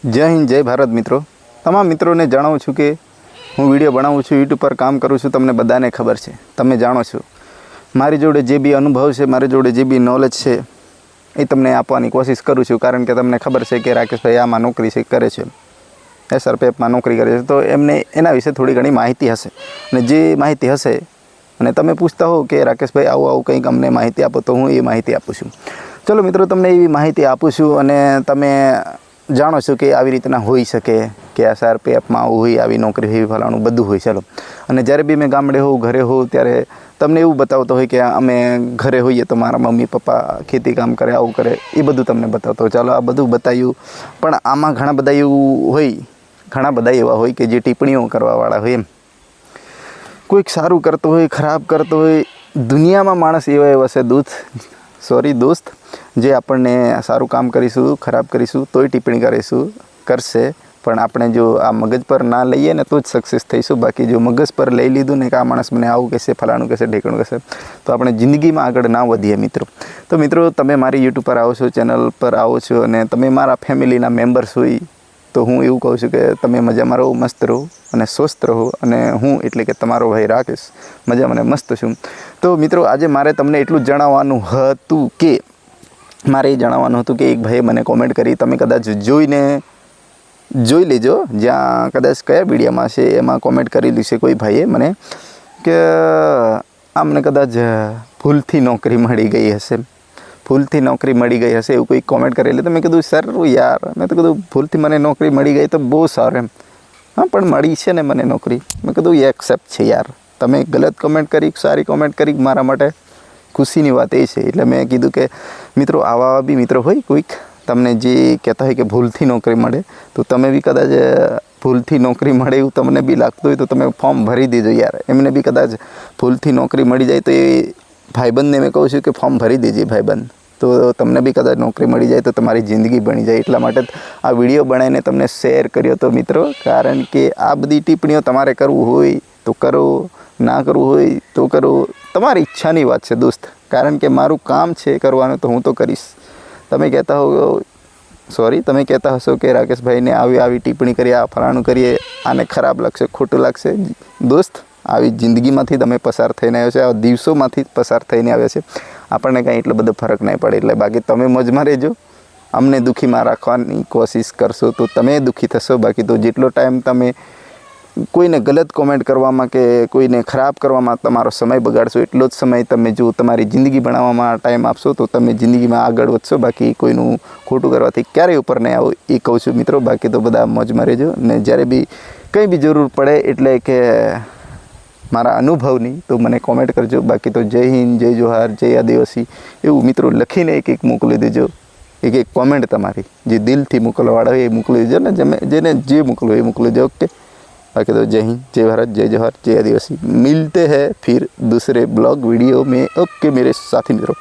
जय हिंद जय भारत मित्रों। तमाम मित्रों ने जणावुं छुं कि हूँ विडियो बनावुं छुं, यूट्यूब पर काम करूँ छुं। तमने बधाने खबर है, तमे जाणो छो। मारी जोड़े जे बी अनुभव है, मारी जोड़े जे बी नॉलेज है ए तमने आपवानी कोशिश करूँ छुं। कारण के तमने खबर है कि राकेश भाई आमां नौकरी से करे छे, SRPF में नौकरी करे छे, तो एमने एना विषे थोड़ी घणी माहिती हशे। अने जे माहिती हशे अने तमे पूछता हो कि राकेश भाई आवुं आवुं कंईक अमने माहिती आपो, तो हूँ ए माहिती आपું છું। चलो मित्रों, तमने एवी माहिती आपું છું अने तमे जाणो छो कि આવી રીતના હોઈ શકે કે SRPFમાં હોય, આવી નોકરી હોય, ફલાણું બધું હોય। ચાલો, અને જ્યારે બી મેં ગામડે હોઉં, ઘરે હોઉં, ત્યારે તમને એવું બતાવતો હોય કે અમે ઘરે હોઈએ તો મારા મમ્મી પપ્પા ખેતી કામ કરે, આવું કરે, એ બધું તમને બતાવતો હોય। ચાલો, આ બધું બતાવ્યું, પણ આમાં ઘણા બધા એવું હોય, ઘણા બધા એવા હોય કે જે ટિપ્પણીઓ કરવાવાળા હોય। એમ કોઈક સારું કરતો હોય, ખરાબ કરતો હોય, દુનિયામાં માણસ એવા છે દોસ્ત જે આપણને સારું કામ કરીશું, ખરાબ કરીશું તોય ટિપ્પણી કરીશું, કરશે। પણ આપણે જો આ મગજ પર ના લઈએ ને તો જ સક્સેસ થઈશું। બાકી જો મગજ પર લઈ લીધું ને કે આ માણસ મને આવું કહેશે, ફલાણું કહેશે, ઢેકણું કહેશે, તો આપણે જિંદગીમાં આગળ ના વધીએ મિત્રો। તો મિત્રો, તમે મારી યુટ્યુબ પર આવો છો, ચેનલ પર આવો છો અને તમે મારા ફેમિલીના મેમ્બર્સ હોય, તો હું એવું કહું છું કે તમે મજામાં રહો, મસ્ત રહો અને સ્વસ્થ રહો। અને હું એટલે કે તમારો ભાઈ રાકેશ મજામાં અને મસ્ત છું। તો મિત્રો, આજે મારે તમને એટલું જ જણાવવાનું હતું કે મારે એ જણાવવાનું હતું કે એક ભાઈએ મને કોમેન્ટ કરી, તમે કદાચ જોઈ લેજો, જ્યાં કદાચ કયા વિડીયોમાં છે એમાં કોમેન્ટ કરેલી છે કોઈ ભાઈએ મને કે આમને કદાચ ભૂલથી નોકરી મળી ગઈ હશે, ભૂલથી નોકરી મળી ગઈ હશે એવું કોઈ કોમેન્ટ કરેલી। તો મેં કીધું સર યાર, મેં તો કીધું ભૂલથી મને નોકરી મળી ગઈ તો બહુ સારું એમ, હા પણ મળી છે ને મને નોકરી। મેં કીધું એ એક્સેપ્ટ છે યાર, તમે ગલત કોમેન્ટ કરી, સારી કોમેન્ટ કરી, મારા માટે ખુશીની વાત એ છે। એટલે મેં કીધું કે મિત્રો, આવા બી મિત્રો હોય કોઈક તમને જે કહેતા હોય કે ભૂલથી નોકરી મળે, તો તમે બી કદાચ ભૂલથી નોકરી મળે એવું તમને બી લાગતું હોય તો તમે ફોર્મ ભરી દેજો યાર। એમને બી કદાચ ભૂલથી નોકરી મળી જાય તો એ ભાઈબંધને મેં કહું છું કે ફોર્મ ભરી દેજે ભાઈબંધ, તો તમને બી કદાચ નોકરી મળી જાય તો તમારી જિંદગી બની જાય। એટલા માટે આ વિડીયો બનાવીને તમને શેર કર્યો તો મિત્રો, કારણ કે આ બધી ટિપ્પણીઓ તમારે કરવું હોય તો કરો, ના કરવું હોય તો કરો, તમારી ઈચ્છાની વાત છે દોસ્ત। કારણ કે મારું કામ છે કરવાનું, તો હું તો કરીશ। તમે કહેતા હશો કે રાકેશભાઈને આવી ટિપ્પણી કરી, આ ફલાણું કરીએ, આને ખરાબ લાગશે, ખોટું લાગશે। દોસ્ત, આવી જિંદગીમાંથી તમે પસાર થઈને આવ્યો છે, આ દિવસોમાંથી પસાર થઈને આવ્યા છે, આપણને કાંઈ એટલો બધો ફરક નહીં પડે। એટલે બાકી તમે મોજમાં રહેજો, અમને દુઃખીમાં રાખવાની કોશિશ કરશો તો તમે દુઃખી થશો। બાકી તો જેટલો ટાઈમ તમે કોઈને ગલત કોમેન્ટ કરવામાં કે કોઈને ખરાબ કરવામાં તમારો સમય બગાડશો, એટલો જ સમય તમે જો તમારી જિંદગી બનાવવામાં ટાઈમ આપશો તો તમે જિંદગીમાં આગળ વધશો। બાકી કોઈનું ખોટું કરવાથી ક્યારેય ઉપર નહીં આવો, એ કહું છું મિત્રો। બાકી તો બધા મોજમાં રહેજો, ને જ્યારે બી કંઈ બી જરૂર પડે એટલે કે મારા અનુભવની, તો મને કોમેન્ટ કરજો। બાકી તો જય હિન્દ, જય જોહાર, જય આદિવાસી એવું મિત્રો લખીને એક મોકલી દેજો, એક કોમેન્ટ તમારી જે દિલથી મોકલવાવાળા હોય એ મોકલી દેજો ને, જેને જે મોકલો એ મોકલી દેજો। ओके, बाकी तो जय हिंद, जय भारत, जय जोहार, जय आदिवासी। मिलते हैं फिर दूसरे ब्लॉग वीडियो में। ओके मेरे साथी मित्रों।